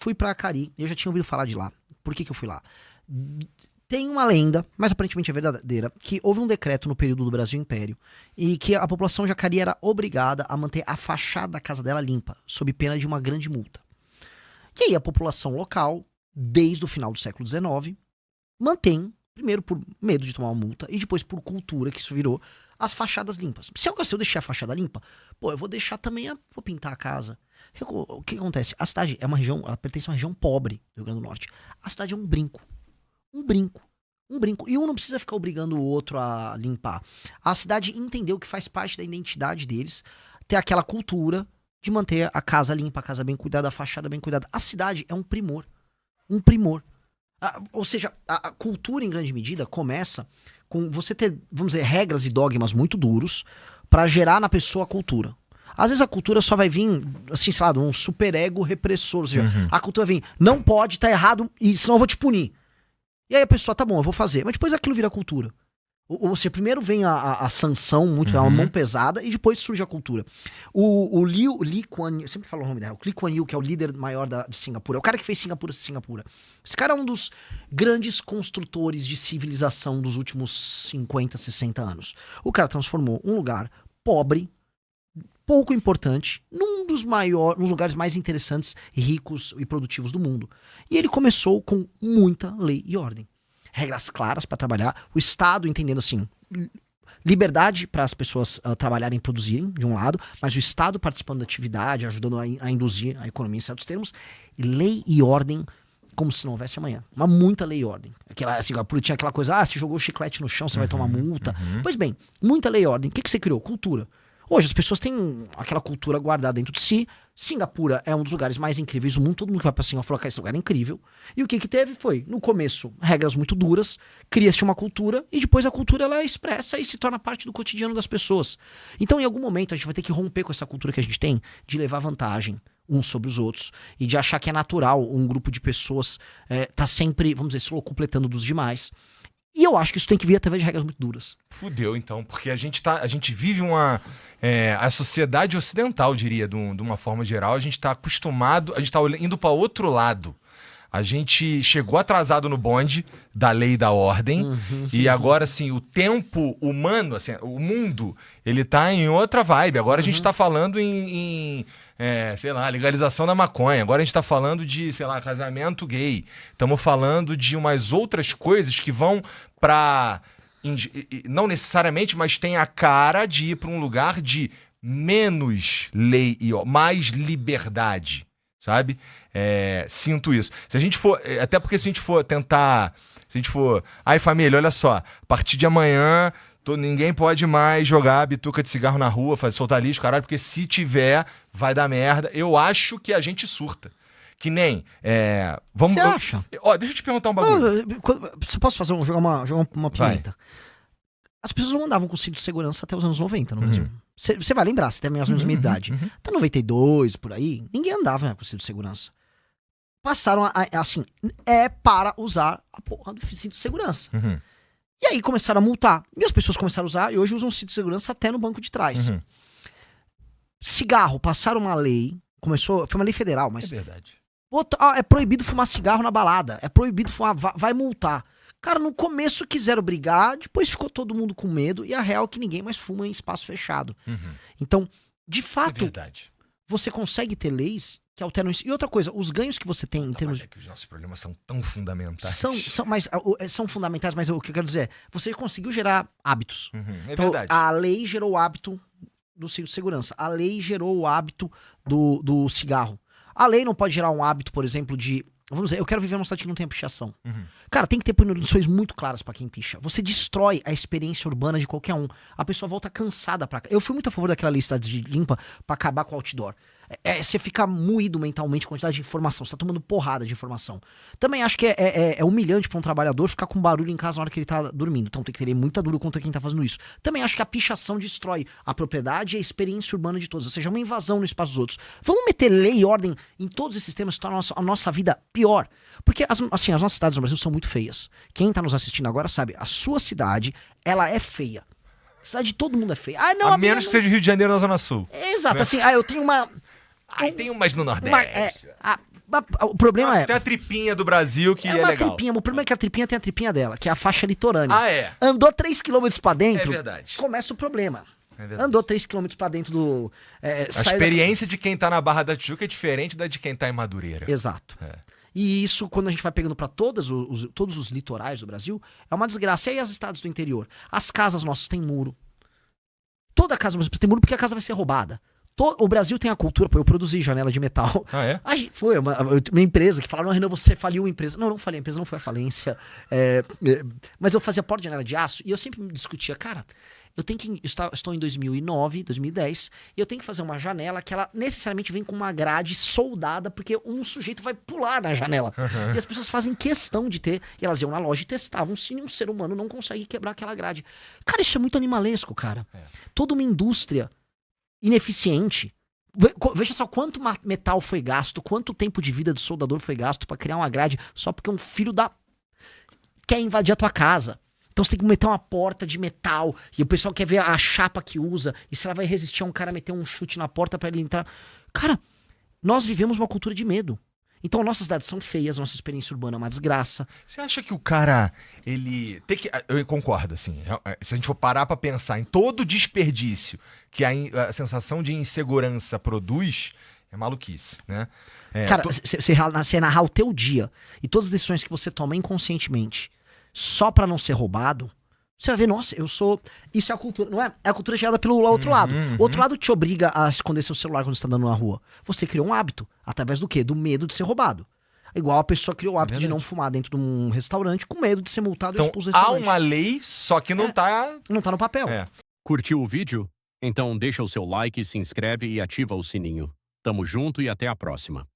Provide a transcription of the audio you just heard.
fui pra Acari, eu já tinha ouvido falar de lá. Por que eu fui lá? Tem uma lenda, mas aparentemente é verdadeira, que houve um decreto no período do Brasil Império e que a população de Acari era obrigada a manter a fachada da casa dela limpa, sob pena de uma grande multa. E aí a população local, desde o final do século XIX, mantém, primeiro por medo de tomar uma multa e depois por cultura, que isso virou, as fachadas limpas. Se eu deixar a fachada limpa, eu vou deixar também, vou pintar a casa. O que acontece? A cidade é uma região, ela pertence a uma região pobre do Rio Grande do Norte. A cidade é um brinco. Um brinco. E um não precisa ficar obrigando o outro a limpar. A cidade entendeu que faz parte da identidade deles ter aquela cultura de manter a casa limpa, a casa bem cuidada, a fachada bem cuidada. A cidade é um primor. Um primor. Ou seja, a cultura, em grande medida, começa com você ter, vamos dizer, regras e dogmas muito duros para gerar na pessoa a cultura. Às vezes a cultura só vai vir, assim, sei lá, de um superego repressor. Ou seja, a cultura vem, não pode, tá errado, e senão eu vou te punir. E aí a pessoa, tá bom, eu vou fazer. Mas depois aquilo vira cultura. Ou seja, primeiro vem a sanção, muito, uma mão pesada, e depois surge a cultura. O Lee Kuan Yew, eu sempre falo o nome dela, o Lee Kuan Yew, que é o líder maior de Singapura, é o cara que fez Singapura ser Singapura. Esse cara é um dos grandes construtores de civilização dos últimos 50, 60 anos. O cara transformou um lugar pobre, pouco importante, num dos lugares mais interessantes, ricos e produtivos do mundo. E ele começou com muita lei e ordem. Regras claras para trabalhar, o Estado entendendo assim, liberdade para as pessoas trabalharem e produzirem, de um lado, mas o Estado participando da atividade, ajudando a induzir a economia em certos termos, e lei e ordem como se não houvesse amanhã. Muita lei e ordem. Assim, tinha aquela coisa, se jogou chiclete no chão, você vai tomar multa. Pois bem, muita lei e ordem. O que você criou? Cultura. Hoje as pessoas têm aquela cultura guardada dentro de si. Singapura é um dos lugares mais incríveis do mundo. Todo mundo que vai pra Singapura fala que esse lugar é incrível. E o que teve foi, no começo, regras muito duras, cria-se uma cultura e depois a cultura ela é expressa e se torna parte do cotidiano das pessoas. Então em algum momento a gente vai ter que romper com essa cultura que a gente tem de levar vantagem uns sobre os outros e de achar que é natural um grupo de pessoas tá sempre, vamos dizer, se locupletando dos demais. E eu acho que isso tem que vir através de regras muito duras. Fudeu, então, porque a gente vive a sociedade ocidental, diria, de uma forma geral, a gente tá acostumado, a gente tá indo para outro lado. A gente chegou atrasado no bonde da lei e da ordem, e agora, assim, o tempo humano, assim, o mundo, ele tá em outra vibe. Agora a gente tá falando sei lá, legalização da maconha. Agora a gente tá falando de, sei lá, casamento gay. Estamos falando de umas outras coisas que vão pra... Não necessariamente, mas tem a cara de ir pra um lugar de menos lei e mais liberdade, sabe? Sinto isso. Se a gente for... Até porque se a gente for tentar... Se a gente for... Ai, família, olha só. A partir de amanhã... Ninguém pode mais jogar bituca de cigarro na rua, soltar lixo, caralho, porque se tiver, vai dar merda. Eu acho que a gente surta. Que nem... Você acha? Deixa eu te perguntar um bagulho. Você posso jogar uma pimenta? As pessoas não andavam com cinto de segurança até os anos 90 no Brasil. Você vai lembrar, você tem mais ou menos a minha idade. Até 92, por aí, ninguém andava com cinto de segurança. Passaram assim, para usar a porra do cinto de segurança. E aí começaram a multar. E as pessoas começaram a usar, e hoje usam cinto de segurança até no banco de trás. Cigarro, passaram uma lei, foi uma lei federal, mas... É verdade. É proibido fumar cigarro na balada, é proibido fumar, vai multar. Cara, no começo quiseram brigar, depois ficou todo mundo com medo, e a real é que ninguém mais fuma em espaço fechado. Então, de fato, você consegue ter leis que alteram isso. E outra coisa, os ganhos que você tem em termos... Mas é que os nossos problemas são tão fundamentais. São fundamentais, mas o que eu quero dizer é, você conseguiu gerar hábitos. Então, verdade. A lei gerou o hábito do cinto de segurança. A lei gerou o hábito do cigarro. A lei não pode gerar um hábito, por exemplo, de... Vamos dizer, eu quero viver numa cidade que não tem pichação. Cara, tem que ter punições muito claras pra quem picha. Você destrói a experiência urbana de qualquer um. A pessoa volta cansada pra cá. Eu fui muito a favor daquela lei cidade limpa pra acabar com o outdoor. Você fica moído mentalmente com a quantidade de informação. Você tá tomando porrada de informação. Também acho que é humilhante pra um trabalhador ficar com barulho em casa na hora que ele tá dormindo. Então tem que ter muita dura contra quem tá fazendo isso. Também acho que a pichação destrói a propriedade e a experiência urbana de todos. Ou seja, uma invasão no espaço dos outros. Vamos meter lei e ordem em todos esses temas que tornam a nossa vida pior. Porque, assim, as nossas cidades no Brasil são muito feias. Quem tá nos assistindo agora sabe, a sua cidade, ela é feia. A cidade de todo mundo é feia. A menos que seja o Rio de Janeiro na Zona Sul. Exato, assim, eu tenho uma... Aí tem umas no Nordeste. O problema é... Tem a tripinha do Brasil que é uma legal. tripinha. O problema é que a tripinha tem a tripinha dela, que é a faixa litorânea. Ah, é? Andou 3 km pra dentro, É verdade. começa o problema. É verdade. Andou 3 km pra dentro do... A experiência de quem tá na Barra da Tijuca é diferente da de quem tá em Madureira. Exato. É. E isso, quando a gente vai pegando pra todos os litorais do Brasil, é uma desgraça. E aí as cidades do interior? As casas nossas têm muro. Toda casa nossa tem muro porque a casa vai ser roubada. O Brasil tem a cultura, eu produzi janela de metal. Ah, é? Foi uma empresa que falaram, Renan, você faliu a empresa. Não falei, a empresa não foi a falência. Mas eu fazia porta de janela de aço e eu sempre me discutia, cara, estou em 2009, 2010, e eu tenho que fazer uma janela que ela necessariamente vem com uma grade soldada, porque um sujeito vai pular na janela. Uhum. E as pessoas fazem questão de ter, e elas iam na loja e testavam se um ser humano não consegue quebrar aquela grade. Cara, isso é muito animalesco, cara. Toda uma indústria ineficiente. Veja só quanto metal foi gasto, quanto tempo de vida do soldador foi gasto pra criar uma grade só porque um filho da... quer invadir a tua casa. Então você tem que meter uma porta de metal e o pessoal quer ver a chapa que usa e se ela vai resistir a um cara meter um chute na porta pra ele entrar. Cara, nós vivemos uma cultura de medo. Então nossas cidades são feias, nossa experiência urbana é uma desgraça. Você acha que o cara, ele tem que... Eu concordo, assim. Se a gente for parar pra pensar em todo o desperdício que a sensação de insegurança produz, é maluquice, né? Cara, você narrar o teu dia e todas as decisões que você toma inconscientemente só pra não ser roubado, você vai ver, nossa, eu sou... Isso é a cultura, não é? É a cultura gerada pelo outro lado. O outro lado te obriga a esconder seu celular quando você tá andando na rua. Você criou um hábito. Através do quê? Do medo de ser roubado. Igual a pessoa criou o hábito de não fumar dentro de um restaurante com medo de ser multado e expulso do há restaurante. uma lei, só que não tá... Não tá no papel. Curtiu o vídeo? Então deixa o seu like, se inscreve e ativa o sininho. Tamo junto e até a próxima.